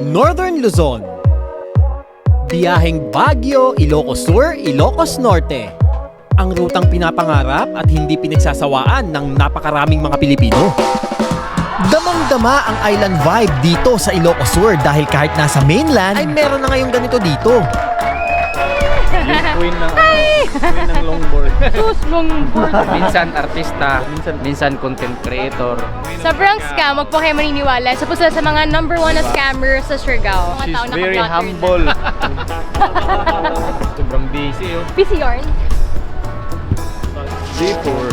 Northern Luzon. Biyaheng Baguio, Ilocos Sur, Ilocos Norte. Ang rutang pinapangarap at hindi pinagsasawaan ng napakaraming mga Pilipino. Damang-dama ang island vibe dito sa Ilocos Sur dahil kahit nasa mainland ay meron na ngayong ganito dito. Queen ng longboard. Sus, longboard. Minsan artista, minsan content creator. Sobrang scam, wag po kayo maniniwala. Sa puso sa mga number 1 na scammer sa Siargao. Mga She's tao very naka-blotter humble. Sobrang busy. Oh. na. PC yarn. C4.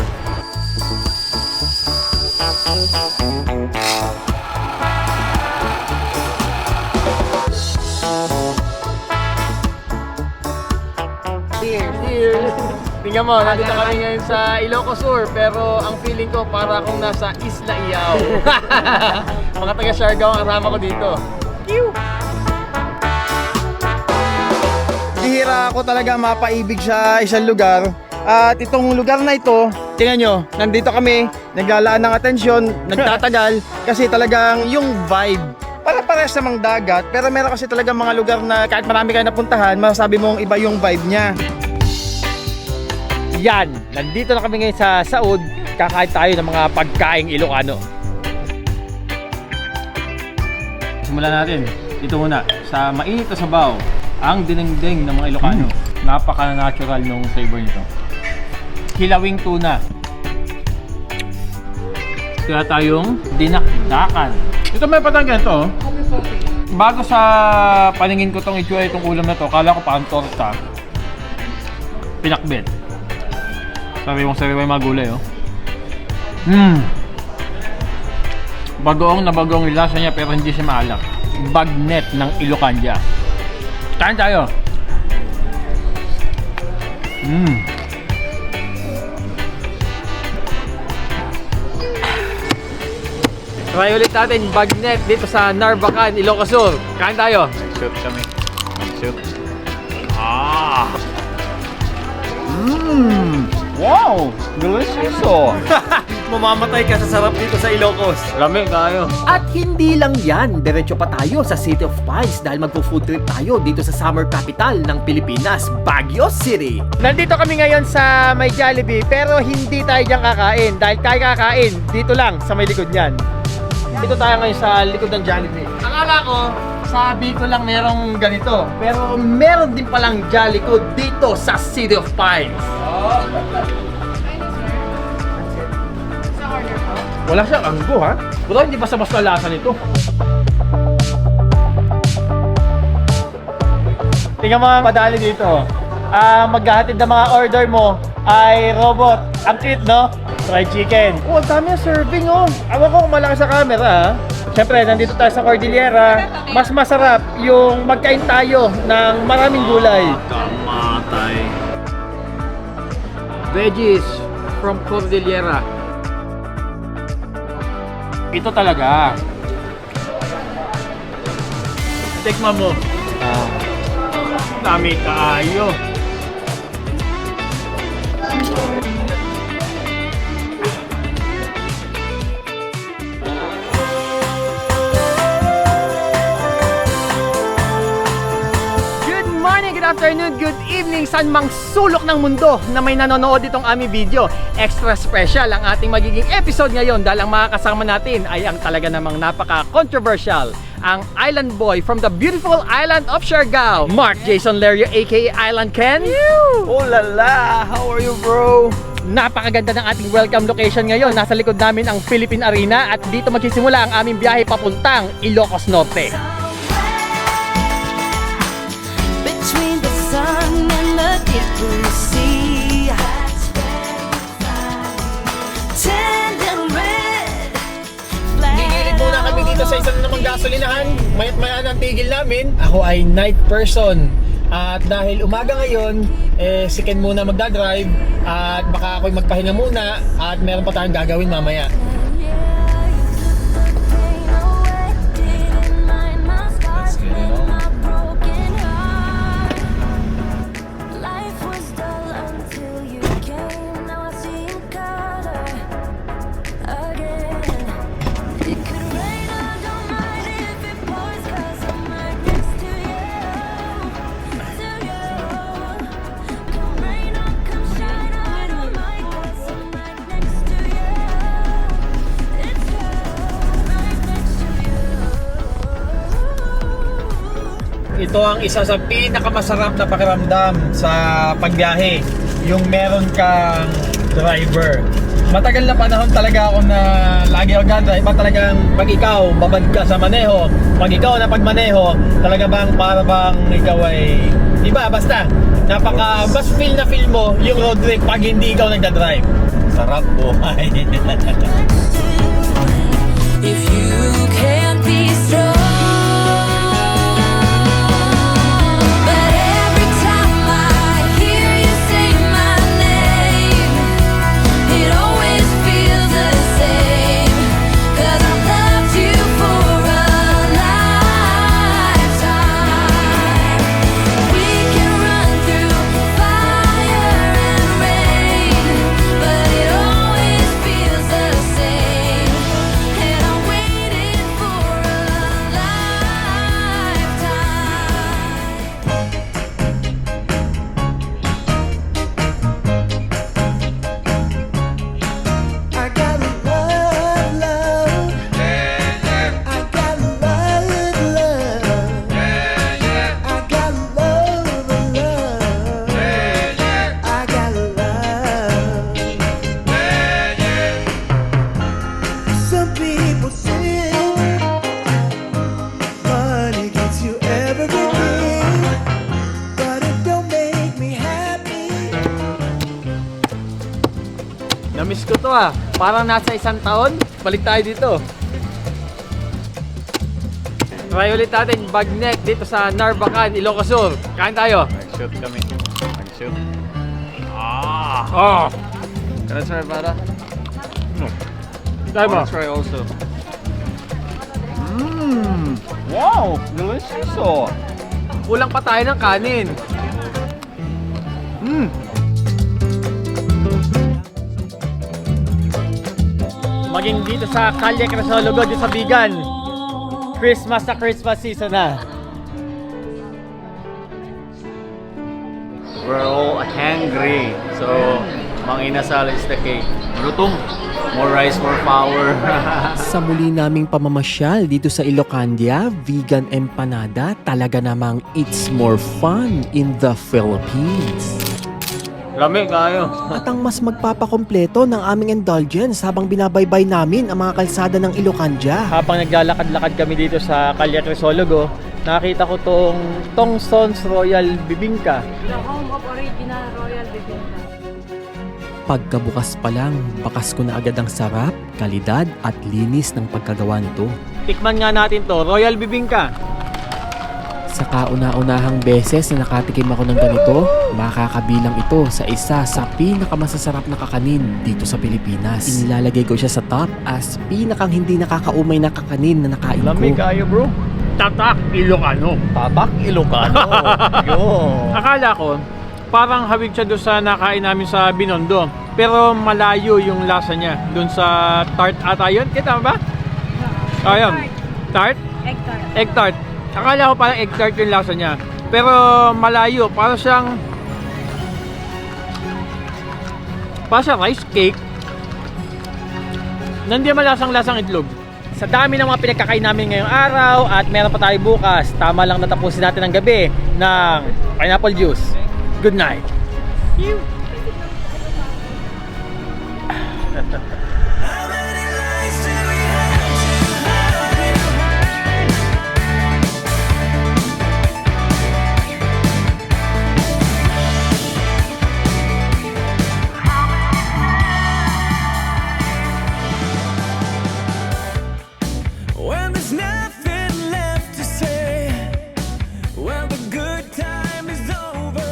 Tingnan mo, nandito kami ngayon sa Ilocos Sur, pero ang feeling ko para akong nasa Isla Iao. Mga taga Siargao ang kasama ko dito. Bihira ako talaga mapaibig sa isang lugar. At itong lugar na ito, tingnan nyo, nandito kami, naglalaan ng atensyon, nagtatagal, kasi talagang yung vibe, para-parehas namang dagat, pero meron kasi talaga mga lugar na kahit marami kayo napuntahan, masasabi mong iba yung vibe niya. Yan, nandito na kami ngayon sa Saud, kakain tayo ng mga pagkaing Ilocano. Simulan natin. Dito muna, sa mainit na sabaw, ang dinengdeng ng mga Ilocano. Napaka-natural nung flavor nito. Hilawing tuna. Kaya tayong dinakdakan. Ito may patang ganito. Bago sa paningin ko itong itsura itong ulam na to, kala ko parang torta. Pinakbet. Sariwang-sariwa yung mga gulay, oh. Bagoong na bagoong yung lasa niya pero hindi siya maalak. Bagnet ng Ilocandia. Kain tayo! Try ulit natin bagnet dito sa Narvacan, Ilocos Sur. Kain tayo! Shoot kami. Shoot. Wow! Delicioso! Mamamatay ka sa sarap dito sa Ilocos. Lamig tayo. At hindi lang yan, diretso pa tayo sa City of Pines dahil magpo-food trip tayo dito sa summer capital ng Pilipinas, Baguio City. Nandito kami ngayon sa may Jollibee pero hindi tayo dyan kakain dahil tayo kakain dito lang sa may likod niyan. Dito tayo ngayon sa likod ng Jollibee. Akala ko, sabi ko lang merong ganito. Pero meron din palang Jollicood dito sa City of Pines. Wala siyang anggo, ha? Pero hindi basta-basta lasa nito. Tingnan mo madali dito. Maghahatid ng mga order mo ay robot. Ang cute, no? Fried chicken. Oh, ang dami ang serving, oh. Awan ko kung malaki sa camera, ha? Siyempre, nandito tayo sa Cordillera. Mas masarap yung magkain tayo ng maraming gulay. Kamatay. Veggies from Cordillera. Ito talaga. Tikman mo. Dami kaayo. Good afternoon, good evening, saan mang sulok ng mundo na may nanonood itong aming video. Extra special ang ating magiging episode ngayon dahil ang makakasama natin ay ang talaga namang napaka-controversial, ang island boy from the beautiful island of Siargao, Mark Jason Lerio aka Island Ken. Oh la la, how are you bro? Napakaganda ng ating welcome location ngayon. Nasa likod namin ang Philippine Arena at dito magsisimula ang aming biyahe papuntang Ilocos Norte. Between the sun and the deep blue sea, tender red flag. Gigilid muna kami dito sa isang namang gasolinahan. Mayat-maya ang tigil namin. Ako ay night person. At dahil umaga ngayon, si Ken muna magdadrive at baka ako'y magpahinga muna at meron pa tayong gagawin mamaya. ito ang isa sa pinakamasarap na pakiramdam sa pagbiyahe, yung meron kang driver. Matagal na panahon talaga ako na lagi ako nag-drive. Talagang pag ikaw, babad ka sa maneho, pag ikaw na pagmaneho, talaga bang para bang ikaw ay, iba, basta, mas feel na feel mo yung road trip pag hindi ikaw nagda-drive. Sarap buhay. If you can't be strong, but every time I hear you say my name, it always feels the same. 'Cause I loved you for a lifetime. We can run through fire and rain, but it always feels the same. And I waited for a lifetime. I got love, love. I got love, love. I got love, love. I got love. Some people say money gets you everything, but it don't make me happy. Namiss ko to ah. Parang nasa 1 taon. Balik tayo dito. Try ulit natin bagnet dito sa Narvacan, Ilocos Sur. Kain tayo. Nag-shoot kami. Nag-shoot. Oh. Can I try Vada? Tayo ba? try also. Wow! Delicious oh! Kulang pa tayo ng kanin. Maging dito sa Calle Crisologo, dito sa Bigan. Christmas na Christmas season na. We're all hungry. So, Mang Inasal is the cake. Lutong. More rice, more power. Sa muli naming pamamasyal dito sa Ilocandia, vegan empanada, talaga namang it's more fun in the Philippines. Lamig kayo. At ang mas magpapakompleto ng aming indulgence habang binabaybay namin ang mga kalsada ng Ilocandia. Habang naglalakad-lakad kami dito sa Calle Crisologo, nakita ko tong Sons Royal Bibingka. The home of original Royal Bibingka. Pagkabukas pa lang, bakas ko na agad ang sarap, kalidad at linis ng pagkagawa nito. Tikman nga natin to, Royal Bibingka. Sa kauna-unahang beses na nakatikim ako ng ganito, makakabilang ito sa isa sa pinakamasasarap na kakanin dito sa Pilipinas. Inilalagay ko siya sa top as pinakang hindi nakakaumay na kakanin na nakain Lamig ko. kayo bro. Tatak Ilocano. Tatak Ilocano. Yo. Akala ko, parang hawig siya doon sa nakain namin sa Binondo. Pero malayo yung lasa niya. Doon sa tart ata yun. Kita mo ba? Ayun. Tart? Egg tart. Egg tart. Akala ko parang egg tart yung lasa niya. Pero malayo. Parang siyang rice cake. Nandiyan malasang-lasang itlog. Sa dami ng mga pinagkakain namin ngayong araw at meron pa tayo bukas, tama lang natapusin natin ang gabi ng pineapple juice. Good night. When there's nothing left to say, well, the good time is over.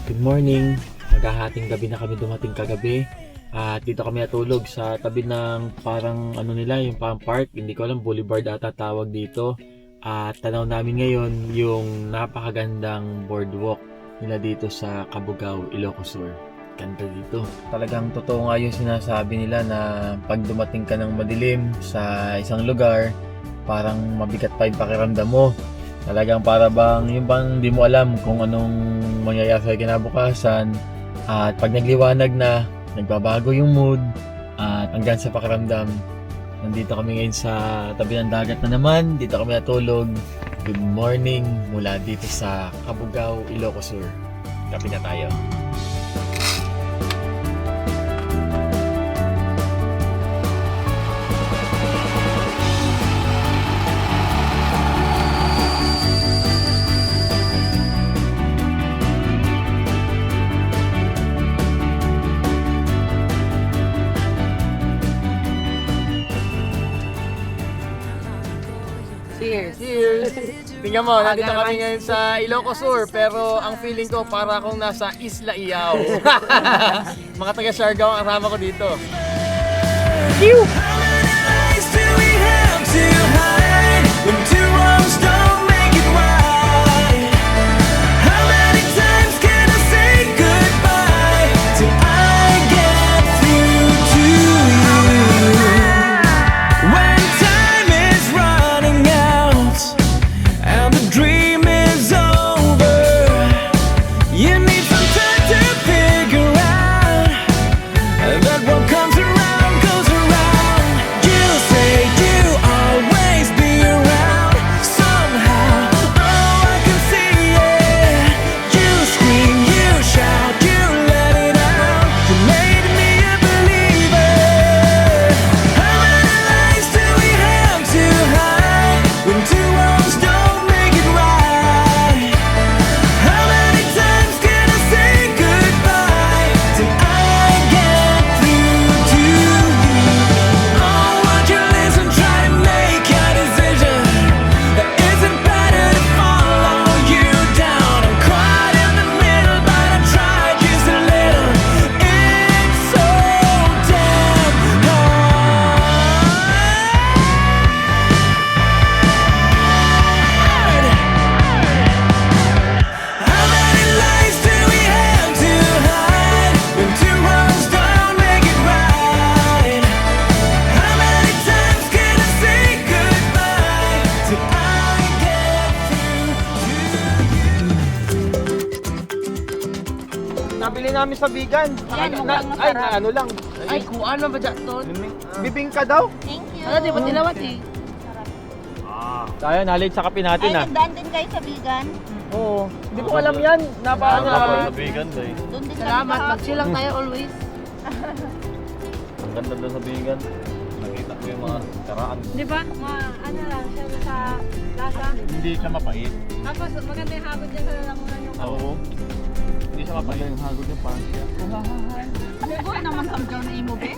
Good morning. Maghahating gabi na kami dumating kagabi. At dito kami natulog sa tabi ng parang ano nila, yung parang park. Hindi ko alam, boulevard ata tawag dito. At tanaw namin ngayon yung napakagandang boardwalk nila dito sa Cabugao, Ilocos Sur. Ganda dito. Talagang totoo nga yung sinasabi nila na pag dumating ka ng madilim sa isang lugar, parang mabigat pa yung pakiramdam mo. Talagang para bang, yung bang di mo alam kung anong mangyayari sa kinabukasan. At pag nagliwanag na, nagbabago yung mood. At hanggang sa pakiramdam, nandito kami ngayon sa tabi ng dagat na naman. Dito kami natulog. Good morning mula dito sa Cabugao, Ilocos Sur. Kape na tayo. Tingnan mo, nandito kami ngayon sa Ilocos Sur, pero ang feeling ko para akong nasa Isla Iao. Mga taga Siargao ang kasama ko dito. How many lies do we have to hide when two wrongs don't make it right? How many times can I say goodbye till I get through to you? When time is running out and the dream is over, you need some time to figure out that what comes around goes around. You say you always be around somehow. Oh, I can see it. You scream, you shout, you let it out. You made me a believer. How many lies do we have to hide when two wrongs don't make it right? How many times can I say goodbye till I get through to you? Oh, would you listen, try to make a decision? Is it better to follow you down? I'm caught in the middle, but I tried just a little. It's so damn hard. How many lies do we have to hide when two wrongs don't make it right? How many times can I say goodbye till I get through to you? Nabili namin sa vegan. Ano lang. Ay, kuan man ba dyan doon? Bibingka daw. Thank you. Ano, di ba tilawat eh? Tayo, nalit sa kape natin Ay, nagdaan din kayo sa vegan. Oo. Hindi ko alam yan. Napaano Doon din Salamat, kami mag-chill lang tayo always. Ang ganda doon sa vegan. Nakita ko yung mga karaan. Di ba? Ano lang siya sa lasa. Hindi siya mapait. Tapos maganda yung hagod dyan sa lalamunan yung Oo. Hindi siya mapait. Yung hagod yung parang siya. Bugoy naman sa dyan na imo, be.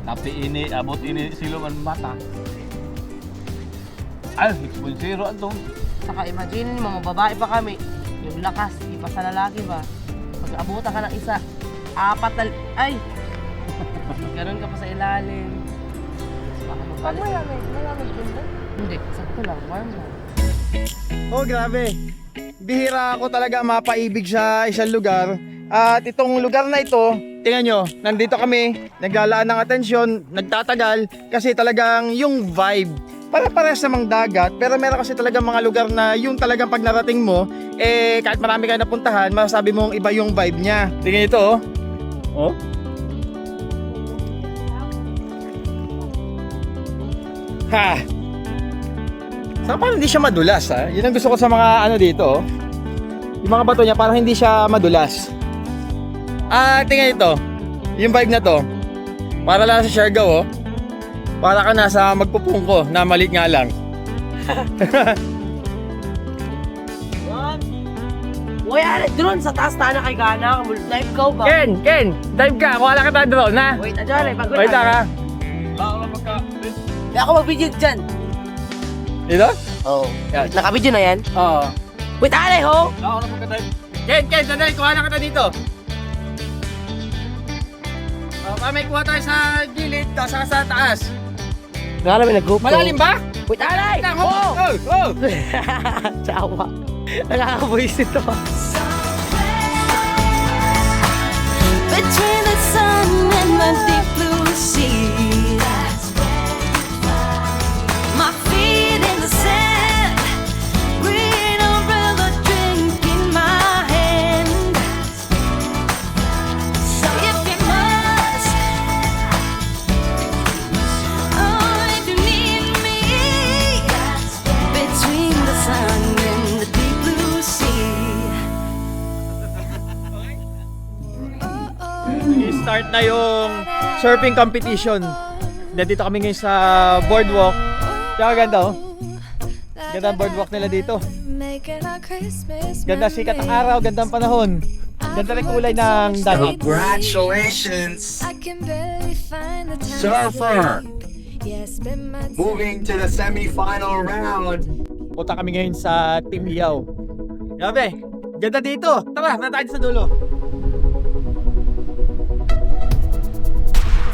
Tapi ini, abot ini siluman mata. Ay, 6.0 antong. Saka imagine mo, babae pa kami. Yung lakas, di pa sa lalaki ba? Pag abutan ka ng isa, apat na... Ay! Ganun ka pa sa ilalim. Baka magpalit. malamig din ba? Hindi, sakto lang, warm lang. Oh, grabe. Bihira ako talaga mapaibig sa isang lugar. At itong lugar na ito, tingnan nyo, nandito kami, naglalaan ng atensyon, nagtatagal, kasi talagang yung vibe, para-pares namang dagat, pero meron kasi talagang mga lugar na yung talagang pag narating mo, kahit marami kayo napuntahan, masasabi mong iba yung vibe niya. Tingnan ito, oh. Oh. Ha! Saka parang hindi siya madulas, ha? Yun ang gusto ko sa mga ano dito, oh. Yung mga bato niya parang hindi siya madulas. Tingnan ito. Yung vibe na to. Para lang sa Siargao, oh. Para ka nasa magpupungko na maliit nga lang. Uy, ari, drone sa taas tayo na kay Gana. Live go ba? Ken! Dive ka! Kuha lang kita drone, ha? Wait, adyan eh. Pagod Wait lang, ha? Hindi ako mag-video dyan. Dito? Oo. Yan. Naka-video na yan? Oo. Wait, ari ho! Ken! Sandali! Kuha lang kita dito. May kuha tayo sa gilid, saka sa taas. Gana may nag-GoPro. Malalim ba? Wait, aray! Oh! Oh! Tsawa. Nakakabuisit ito. Between the sun and the deep blue sea, my feet in the sand, green umbrella drink in my hand. So if you must, oh, if you need me, between the sun na yung surfing competition. Dito kami ngayon sa boardwalk. Tsaka ganda oh. Ganda ang boardwalk nila dito. Ganda sikat ang araw, ganda ang panahon. Ganda rin kulay ng dagat. Congratulations, surfer! Moving to the semi-final round. Punta kami ngayon sa Team Iyaw. Grabe, ganda dito. Tara, na tayo sa dulo.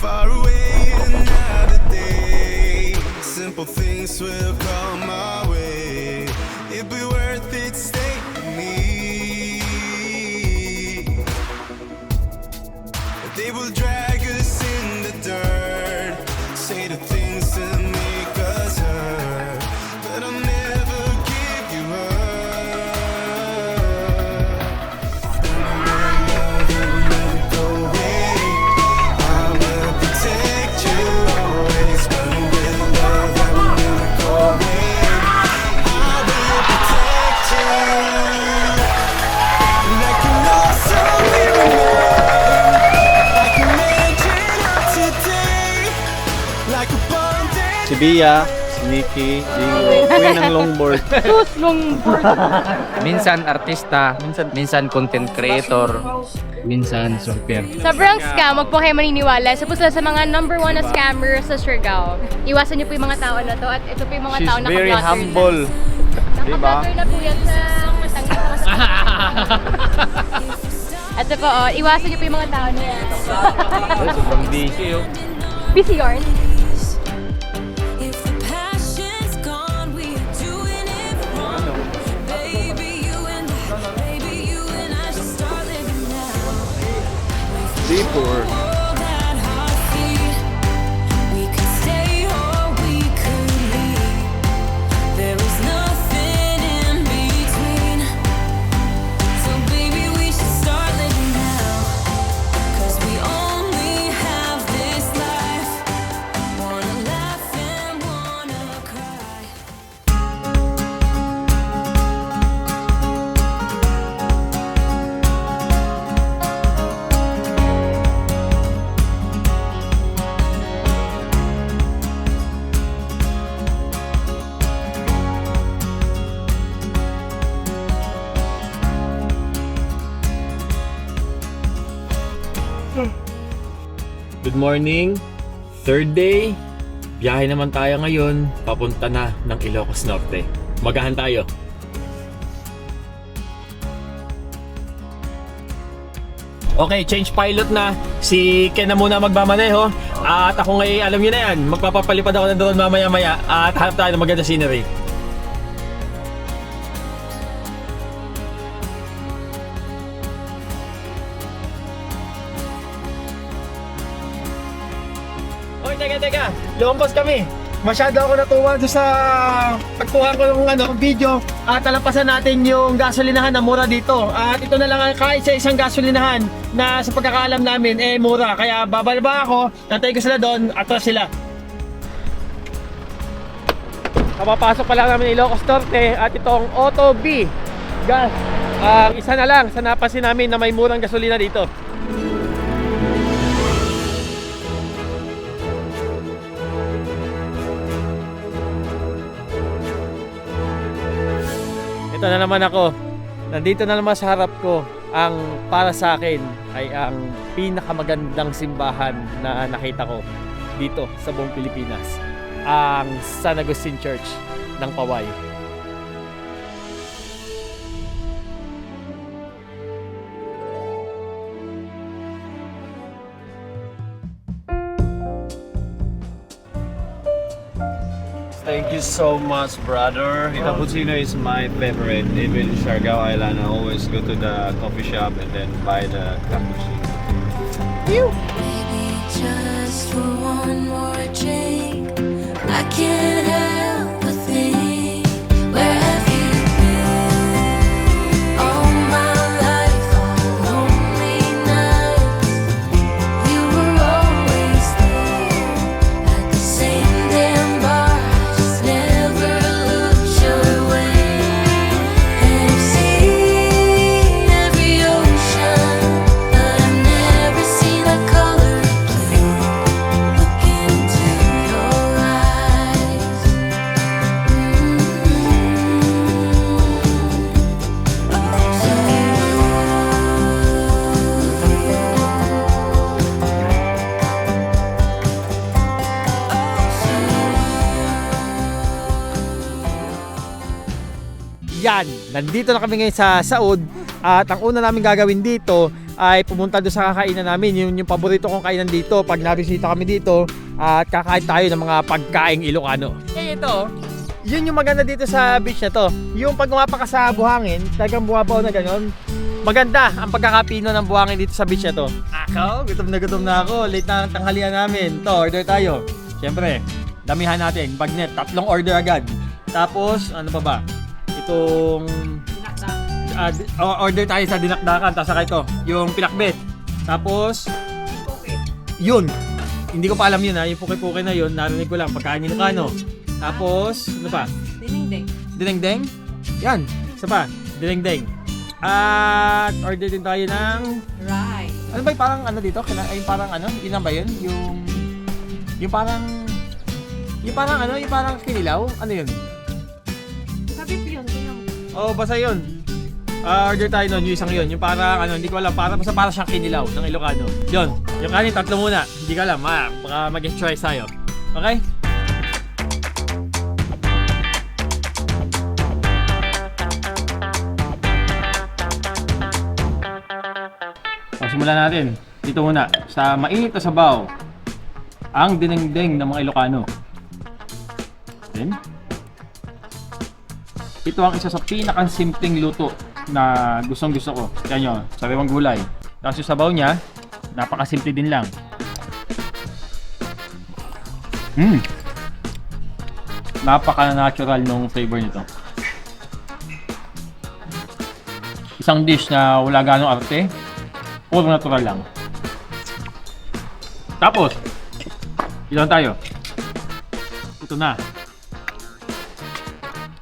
Far away another day. Simple things will come my way. It'd be worth it, stay with me. They will drag us in the dirt, say the things that make us hurt, but I'll never give you up. When love will never go away, I will protect you always. When love will never go away, I will protect you. Like an awesome mirror, like a legend of today, like a bondage. Si Bia, si Nikki, si Queen ng longboard. Sus, longboard. Minsan artista, minsan content creator, minsan surfer. Sobrang scam, wag po kayo maniniwala. Sa sa mga number 1 na scammer sa Siargao. Iwasan niyo po yung mga tao na to at ito po yung mga She's tao na very naka-blotter humble. na. Diba? Naka-blotter na po yan sa matanggal ko sa At ito po, iwasan niyo po yung mga tao na yan. Sobrang busy oh. Busy yarn. If the passion's gone, we're doing it wrong. Baby, you and I should start living now. Deeper. Hold that heart beat. We could stay or we could leave. There is nothing in between. So baby, we should start living now. 'Cause we only have this life. Wanna laugh and wanna cry. Good morning. Third day. Biyahe naman tayo ngayon. Papunta na ng Ilocos Norte. Magahan tayo. Okay, change pilot na. Si Ken na muna magmamaneho. At ako ngayon, alam niyo na yan, magpapapalipad ako ng drone mamaya-maya at hanap tayo ng maganda scenery. Oy, teka. Lumabas kami. Masyado ako natuwa doon sa pagkuha ko ng video at talampasan natin yung gasolinahan na mura dito. At ito na lang ang kahit sa isang gasolinahan na sa pagkakaalam namin mura. Kaya babalaba ako, natay ko sila doon, atras sila. Kapapasok pa lang namin Ilocos Norte at itong Auto B gas. Isa na lang sa napansin namin na may murang gasolina dito. Ito na naman ako. Nandito na naman sa harap ko. Ang para sa akin ay ang pinakamagandang simbahan na nakita ko dito sa buong Pilipinas. Ang San Agustin Church ng Paway. Thank you so much, brother. Cappuccino is my favorite. Even in Siargao Island, I always go to the coffee shop and then buy the cappuccino. Maybe just for one more drink, I can't help but think, where have you been? All my life, all lonely nights, you were always there at the same damn bar. I just never looked your way. And I've seen every ocean, but I've never seen the color Yan, nandito na kami ngayon sa Saud at ang una namin gagawin dito ay pumunta doon sa kakainan namin, yung paborito kong kainan dito pag nabisita kami dito at kakain tayo ng mga pagkaing Ilocano. Eh ito, yun yung maganda dito sa beach na to. Yung pag umapa ka sa buhangin, talagang bumabaw na gano'n. Maganda ang pagkakapino ng buhangin dito sa beach na to. Ako, gutom na ako. Late na ang tanghalian namin. To, order tayo. Siyempre, damihan natin. Bagnet, 3 order agad. Tapos, ano pa ba? Itong order tayo sa dinakdakan, tapos saka ito, yung pinakbet. Tapos, yun. Hindi ko pa alam yun ha, yung puki-puki na yun, narinig ko lang, pagkain Ilocano. Tapos, ano pa? Dinengdeng. Yan, isa pa, dinengdeng. At order din tayo ng Right. ano ba yung parang ano dito? Ay, parang ano? Yun lang ba yun? Yung parang ano? Yung parang kinilaw? Ano yun? Sabi ko yun, Oh, basta yun. Order tayo nun, yung isang yun. Yung parang, ano, hindi ko alam, basta para siyang kinilaw ng Ilocano. Yun, yung kanin, 3 muna. Hindi ka alam, baka mag-choice tayo. Okay? So, simulan natin. Dito muna, sa mainit na sabaw, ang dinengdeng ng mga Ilocano. Then, ito ang isa sa pinakang simpleng luto na gustong gusto ko. Yan nyo, sariwang gulay. Tapos yung sabaw niya, napakasimple din lang. Napaka-natural nung flavor nito. Isang dish na wala ganong arte, puro natural lang. Tapos, ito na tayo. Ito na.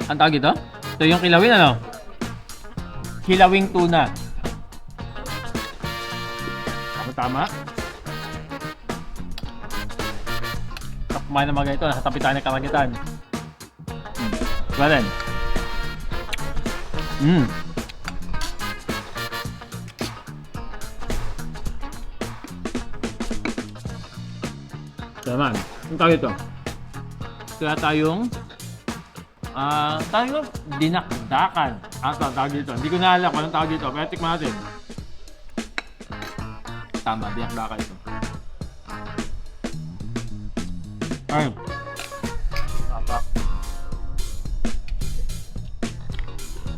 Ang tawag ito? Ito yung kilawin, ano? Kilawing tuna. Tama. Kumain ng mga ito, nasa tabi tayo ng Karagitan. Diba din? Ito naman. Ang tawag ito? Kaya tayong dinakdakan. Tawag dito. Hindi ko na alam kung anong tawag dito. Pero tikman natin. Tama, dinakdakan ito. Ay. Tama.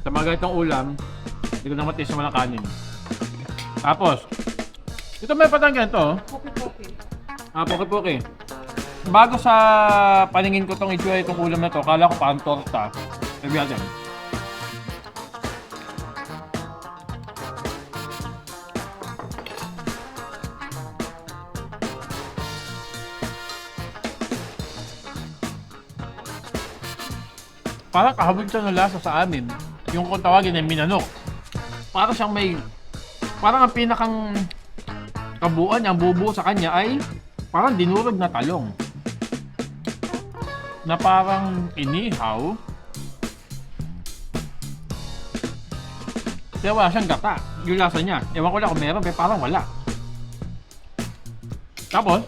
Sa mga ganitong ulam, hindi ko na matis na walang kanin. Tapos, ito may patang ganito. Puki-puki. Puki-puki. Bago sa paningin ko itong itsura itong ulam na to, kala ko parang torta. Sabi natin. Parang kahabog siya ng lasa sa amin. Yung kung tawagin ay minanok. Parang siyang parang ang pinakang kabuuan niya, ang bubuo sa kanya ay parang dinurog na talong. Na parang inihaw. Kaya wala siyang gata. Yung lasa niya. Ewan ko lang kung meron, pero parang wala. Tapos,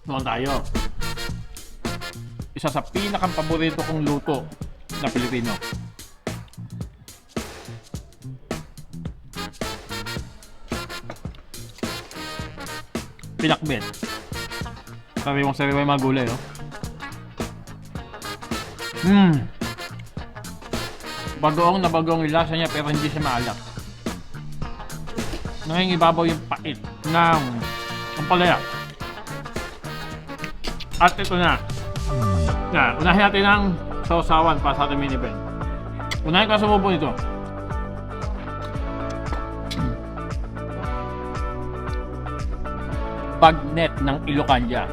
naman tayo. Isa sa pinakang paborito kong luto na Pilipino. Pinakbet. Sariwang mga gulay, oh. Bagoong na bagoong yung lasa niya pero hindi siya maalat. Nangingibabaw yung pait ng ampalaya. At ito na. Unahin natin ang sausawan para sa ating mini event. Unahin ko sa bubo nito. Bagnet ng Ilocania.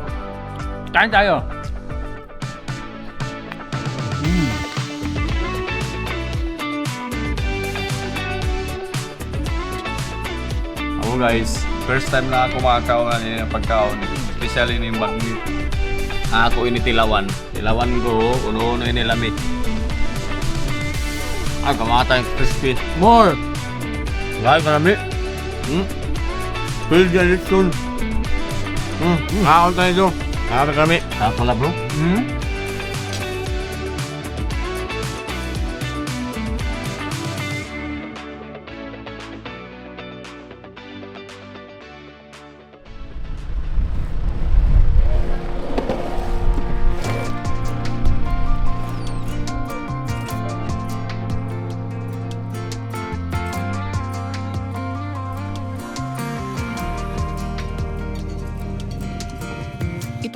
Kain tayo! Ako guys, first time na kumakaon ng pagkaon, especially ni bagnet. Ako ini tilawan ko, uno ini lami. Kamata yung crispy. More! Lagi marami. Feel the lechon. Kaon tayo doon. Kaon kami. Kaon pala bro.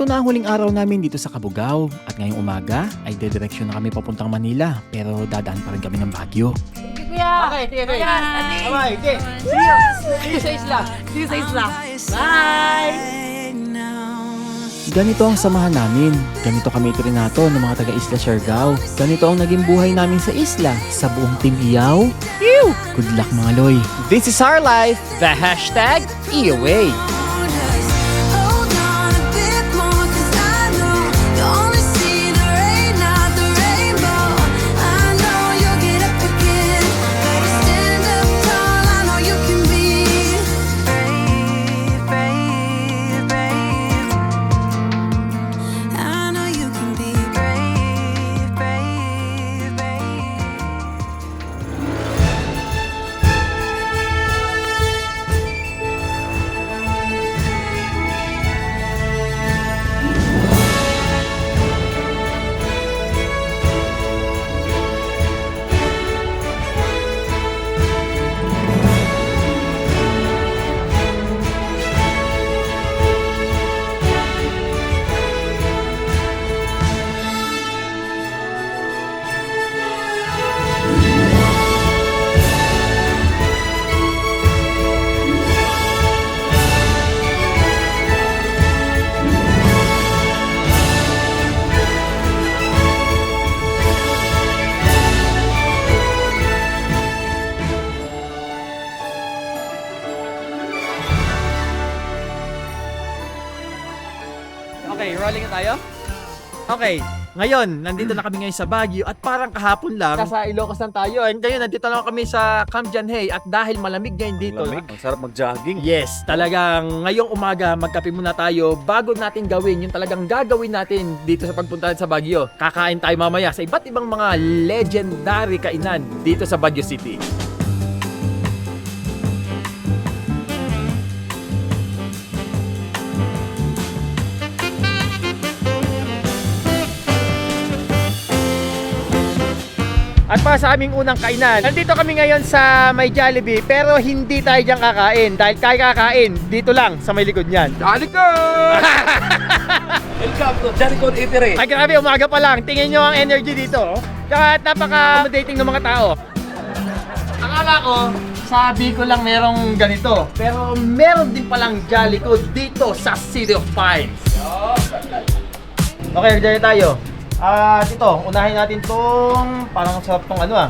Ito na ang huling araw namin dito sa Cabugao at ngayong umaga ay dedireksyon na kami papuntang Manila pero dadaan pa rin kami ng Baguio. Okay, sige. Bye, sige. See you sa isla. See you sa isla. Bye! Ganito ang samahan namin. Ganito kami trinato ng mga taga-Isla Siargao. Ganito ang naging buhay namin sa isla sa buong Team Iyaw. Good luck mga loy. This is our life. The hashtag EOA. Hold on a bit more, 'cause I know you only see the rain, not the rainbow. I know you'll get up again. Better stand up tall. I know you can be brave, brave, brave. I know you can be brave, brave, brave. Okay, rolling na tayo? Okay, ngayon, nandito na kami ngayon sa Baguio at parang kahapon lang, nasa Ilocos lang tayo. And ngayon, nandito lang kami sa Camp Janhay at dahil malamig ngayon dito. Ang sarap mag-jogging. Yes, talagang ngayong umaga magkape muna tayo bago natin gawin yung talagang gagawin natin dito sa pagpunta sa Baguio. Kakain tayo mamaya sa iba't ibang mga legendary kainan dito sa Baguio City. At para sa aming unang kainan, nandito kami ngayon sa may Jollibee pero hindi tayo dyan kakain dahil kakain dito lang sa may likod niyan. Welcome to Jericho Eatery. Ay grabe, umaga pa lang. Tingin nyo ang energy dito. Tsaka napaka-accommodating ng mga tao. Akala ko, sabi ko lang merong ganito. Pero meron din palang Jollico dito sa City of Pines. Okay, order tayo. At ito, unahin natin tong parang sarap tong ano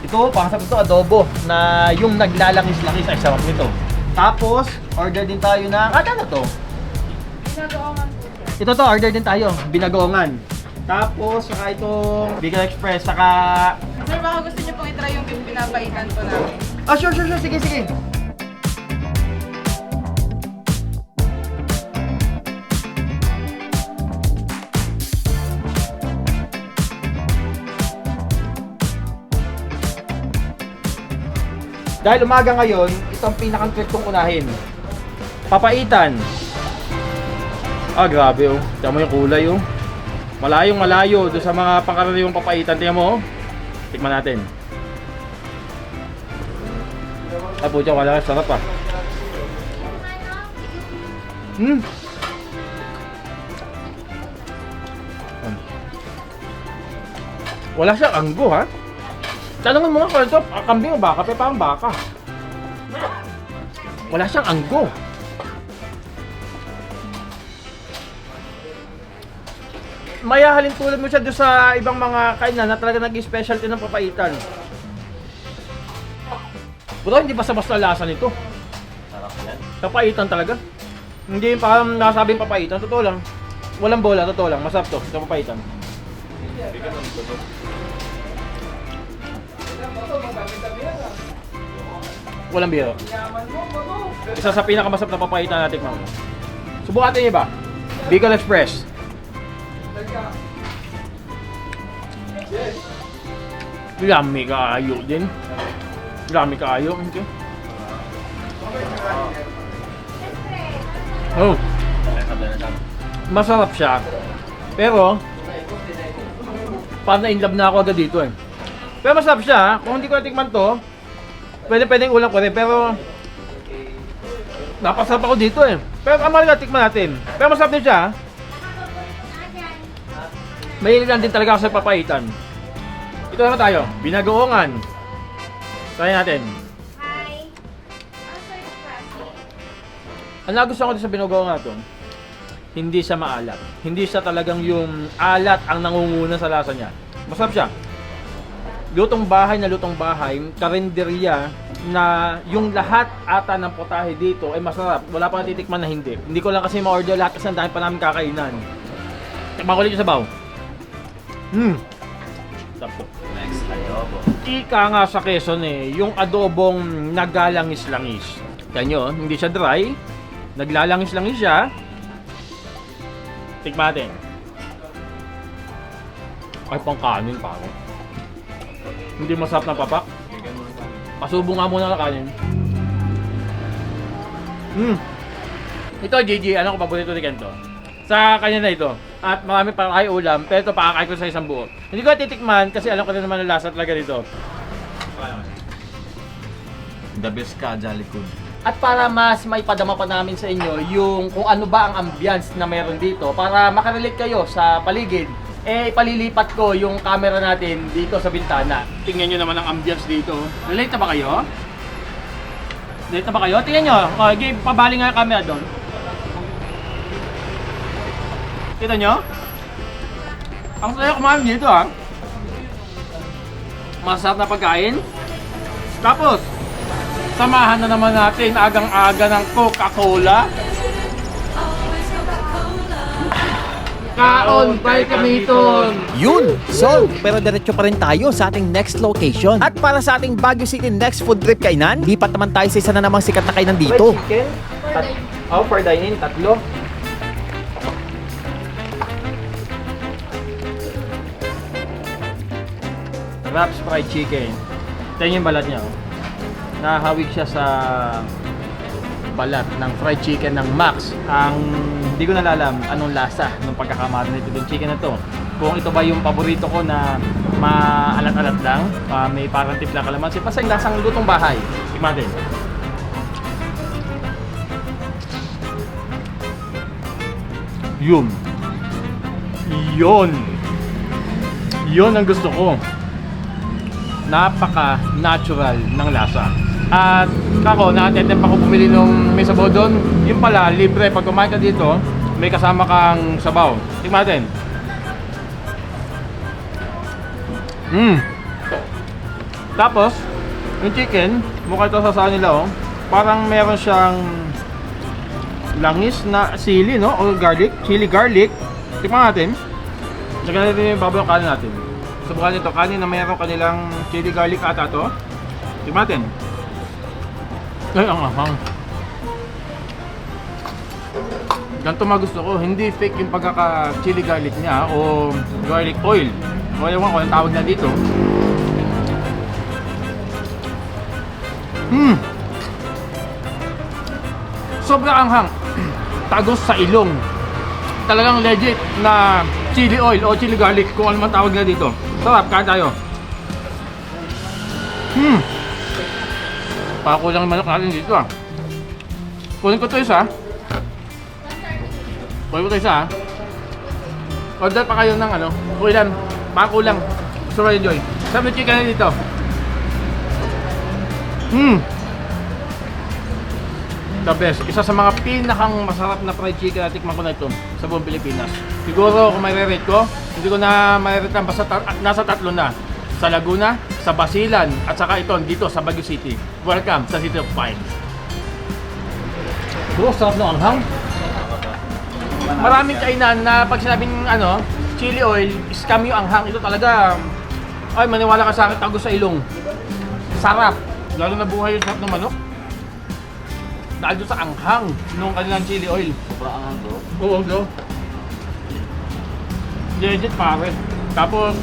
Ito, parang sarap ito adobo na yung naglalangis-langis. Ay, sarap nito. Tapos, order din tayo ng, ano to? Binagoongan po. Ito to, order din tayo, binagoongan. Tapos, saka itong Bicol Express, saka... Sir, baka gusto niyo pong itry yung pinapaitan po namin. Sure, sige. Dahil umaga ngayon, ito ang pinakang-trip kong unahin. Papaitan. Grabe oh. Tingnan mo yung kulay oh. Malayong malayo doon sa mga pangkaraniwang papaitan. Tingnan mo oh. Tikman natin. Ay po dyan, wala. Sarap ah. Wala siyang anggo ha. Tanungin mo nga kung ito, kambing o baka, pero parang baka. Wala siyang anggo. Mayahalin tulad mo siya doon sa ibang mga kainan na talaga nag-specialty ng papaitan. Pero hindi basta-basta lasa nito. Sarap yan. Papaitan talaga. Hindi parang nasabing papaitan, totoo lang. Walang bola, totoo lang. Masarap to, sa papaitan. Walang biro. Isa sa pinakamasarap na papaitan natin, ma'am. Subukan natin yung iba. Bicol Express. Lami kaayo din. Lami kaayo. Okay. Oh. Masarap siya. Pero parang na-inlove na ako agad dito eh. Pero masarap siya. Kung hindi ko natikman to, pwedeng ulam ko rin. Pero napasarap ako dito eh. Pero ang mahalaga tikman natin. Pero masarap din siya. Mahilig lang din talaga ako sa papaitan. Ito naman tayo, binagoongan. Try natin. Ang nagustuhan ko din sa binagoongan ito, hindi siya maalat. Hindi siya talagang yung alat ang nangunguna sa lasa niya. Masarap siya. Lutong bahay na lutong bahay, karinderya na yung lahat ata ng potahe dito ay masarap. Wala pa natitikman na hindi. Hindi ko lang kasi ma-order lahat kasi ang dami pa namin kakainan. Tikman ko ulit yung sabaw. Sarap to. Next, adobo. Ika nga sa Quezon yung adobong nagalangis-langis. Kaya nyo, hindi siya dry. Naglalangis-langis siya. Tikman natin. Ay, pang kanin pa ako. Hindi masarap na papak. Pasubo nga muna ng kanin. Ito, Gigi, ano ko paborito ni Kento? Sa kanya na ito. At marami pa kayo ulam, pero ito pakakain ko sa isang buo. Hindi ko titikman kasi alam ko na naman ang lasa talaga dito. The best ka, Jollibee. At para mas maipadama pa namin sa inyo yung kung ano ba ang ambience na meron dito, para makarelate kayo sa paligid, ipalilipat ko yung camera natin dito sa bintana. Tingnan nyo naman ang ambience dito. Relate na ba kayo? Relate na ba kayo? Tingnan nyo. Okay, pabaling nga yung camera doon. Kita nyo? Ang saya kumain dito ha. Masarap na pagkain. Tapos, samahan na naman natin agang-aga ng Coca-Cola. Kaon, bye kami ito. Yun! So, pero diretso pa rin tayo sa ating next location. At para sa ating Baguio City next food trip kainan, lipat naman tayo sa isa na namang sikat na kainan dito. Chicken? For dine-in, 3. Wraps fried chicken. Tingnan yung balat niya. Nahawig siya sa balat ng fried chicken ng Max. Hindi ko nalalam anong lasa ng pagkakamarinate ng chicken na to. Kung ito ba yung paborito ko na maalat-alat lang, may parang tipla kalamansi, basta yung lasang lutong bahay. Tingnan natin. Yun. Yun ang gusto ko. Napaka-natural ng lasa. At ako, na-attempt ako bumili nung may sabaw doon. Yung pala, libre. Pag kumain ka dito, may kasama kang sabaw. Tingnan natin. Tapos, yung chicken, mukha ito sa saan nila, parang meron siyang langis na sili, no? O garlic, chili garlic. Tingnan natin. Lagyan natin yung babaw ng kanin natin. Subukan nito, kanin na mayroon kanilang chili garlic ata to. Tingnan natin. Ay, ang ahang. Ganito magusto ko, hindi fake yung pagkaka-chili garlic niya o garlic oil. O ewan ko, ang tawag na dito. Sobrang anghang. Tagos sa ilong. Talagang legit na chili oil o chili garlic, kung ano man tawag na dito. Sarap, kain tayo. Pakulang yung manok natin dito ah. Kunin ko ito isa. Kunin ko ito isa ah. Order pa kayo ng ano, kulang. Pakulang. Gusto mo enjoy. Sabi chicken na dito. The best. Isa sa mga pinakang masarap na fried chicken na tikman ko na ito sa buong Pilipinas. Siguro kung may re-rate ko, hindi ko na may-rate lang, basta nasa 3 na. Sa Laguna, sa Basilan, at saka ito dito sa Baguio City. Welcome sa City of Pines. Bro, sarap ng anghang. Maraming kainan na pag sinabing ano, chili oil, scam yung anghang. Ito talaga, ay maniwala ka sa akin, tagos sa ilong. Sarap. Lalo na buhay yung sarap ng manok. Dahil doon sa anghang nung kanilang chili oil. Sobrang anghang to? Oo, bro. Legit pare. Tapos,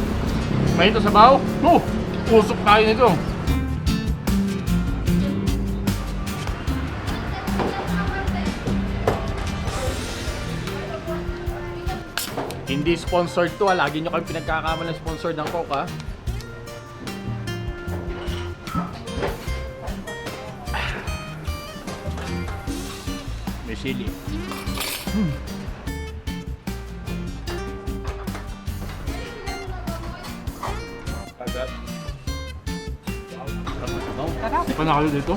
may ito sabaw. Usok tayo nito. Hindi sponsored to, lagi nyo kami pinagkakaman ng sponsored ng Coke ha. May sili. Hindi pa nakalo dito.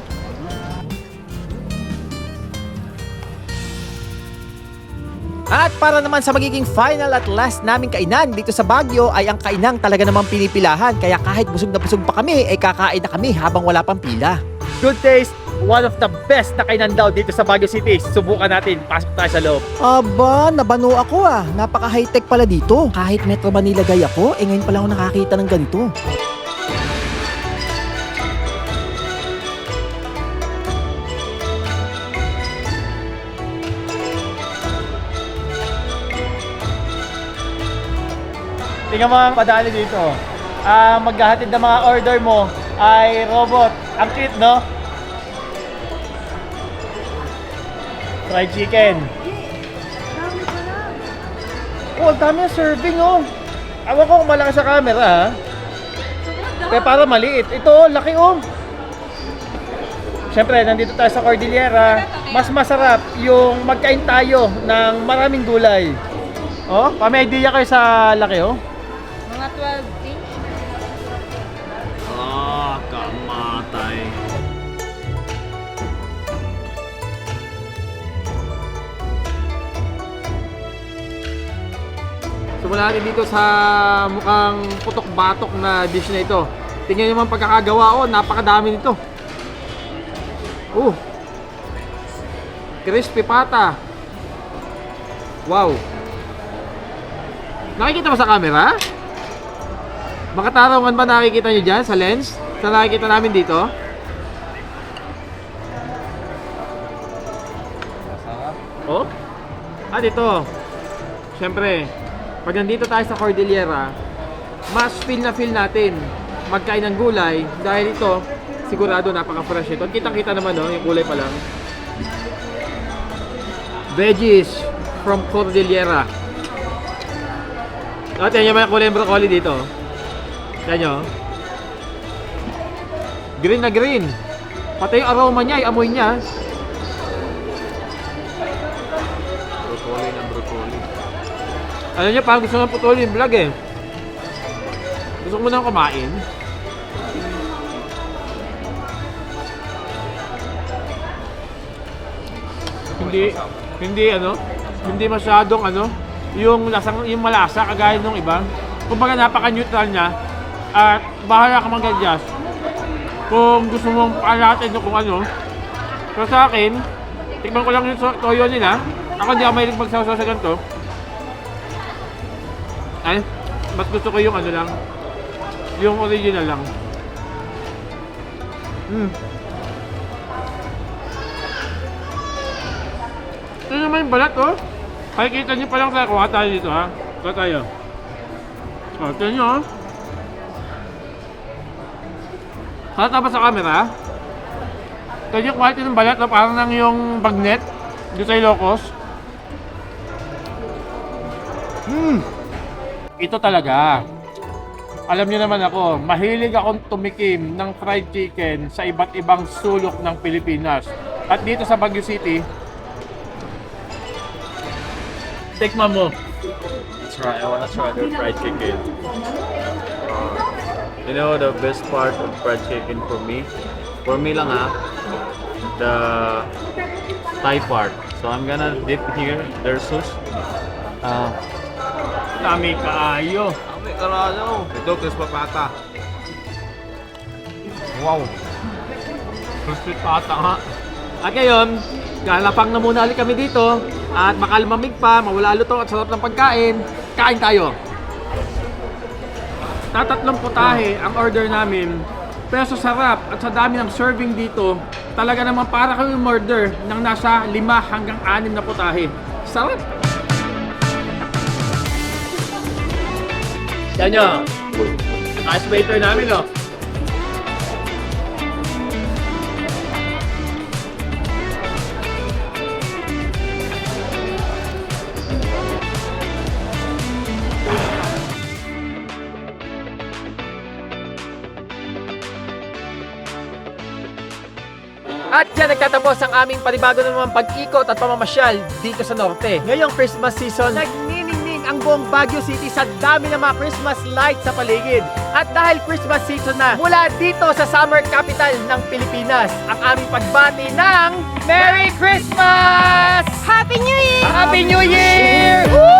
At para naman sa magiging final at last naming kainan dito sa Baguio ay ang kainang talaga namang pinipilahan. Kaya kahit busog na busog pa kami, ay kakain na kami habang wala pang pila. Good taste, one of the best na kainan daw dito sa Baguio City. Subukan natin, pasok tayo sa loob. Aba, nabano ako ah. Napaka high-tech pala dito. Kahit Metro Manila gay ako, ngayon pala ako nakakita ng ganito. Tingnan mo ang padali dito. Maghahatid ng mga order mo ay robot. Ang cute, no? Fried chicken. Oh, ang dami ng serving, oh. Awan ko kung malaki sa camera, ha? Kaya para maliit. Ito, laki, oh. Siyempre, nandito tayo sa Cordillera. Mas masarap yung magkain tayo ng maraming gulay. Oh, may idea kayo sa laki, oh. Mga 12 inch. Ah, kamatay. Sumula natin dito sa mukhang putok-batok na dish na ito. Tingnan nyo naman pagkakagawa, oh, napakadami nito. Crispy pata. Wow. Nakikita mo sa camera? Makatarungan ba nakikita nyo dyan sa lens? Sa nakikita namin dito? Oh? At ito, syempre, pag nandito tayo sa Cordillera, mas feel na feel natin magkain ng gulay dahil ito, sigurado napaka-fresh ito. Kitang-kita naman, no, yung kulay pa lang. Veggies from Cordillera. At yan yung mga kulay ng broccoli dito. Yan nyo. Green na green. Pati yung aroma niya, yung amoy niya. Broccoli na broccoli. Alam niyo, parang gusto ng putulin yung vlog eh. Gusto mo nang kumain. Hindi masyadong yung malasa kagaya nung iba. Kumbaga napaka-neutral niya at bahala ka mag-adjust kung gusto mong palatin o kung ano. So sa akin, tikman ko lang yung toyo nila. Ako hindi ako mahilig magsasaw sa ganito. Ay, mas gusto ko yung lang, yung original lang. Ito naman yung balat, oh. Pakikita nyo pa lang tayo. Kuha tayo dito, ha. Kuha tayo. O, ito nyo, oh. Halata ba sa camera? Ito yung quality ng balat, oh. Parang lang yung bagnet dito sa Ilocos. Ito talaga. Alam niyo naman ako, mahilig akong tumikim ng fried chicken sa iba't ibang sulok ng Pilipinas. At dito sa Baguio City, tikman mo. I wanna try the fried chicken. You know the best part of fried chicken for me lang the Thai part. So I'm gonna dip here their sauce. Dami kaayo. Dami kaayo. Ito, crispy pata. Wow. Crispy pata nga. At ngayon, galapang na muna ulit kami dito. At makalmamig pa, mawala lutong at sarap ng pagkain. Kain tayo. Tatatlong putahe ang order namin. Pero sa sarap at sa dami ng serving dito, talaga naman para kami order ng nasa 5 hanggang 6 na putahe. Sarap! Yan nyo. Ice waiter namin, oh. At yan nagtatapos ang aming panibago na naman pag-ikot at pamamasyal dito sa Norte. Ngayong Christmas season, nagniningning ang buong Baguio City sa dami ng mga Christmas lights sa paligid. At dahil Christmas season na, mula dito sa summer capital ng Pilipinas, ang aming pagbati ng Merry Christmas! Happy New Year! Happy New Year! Woo!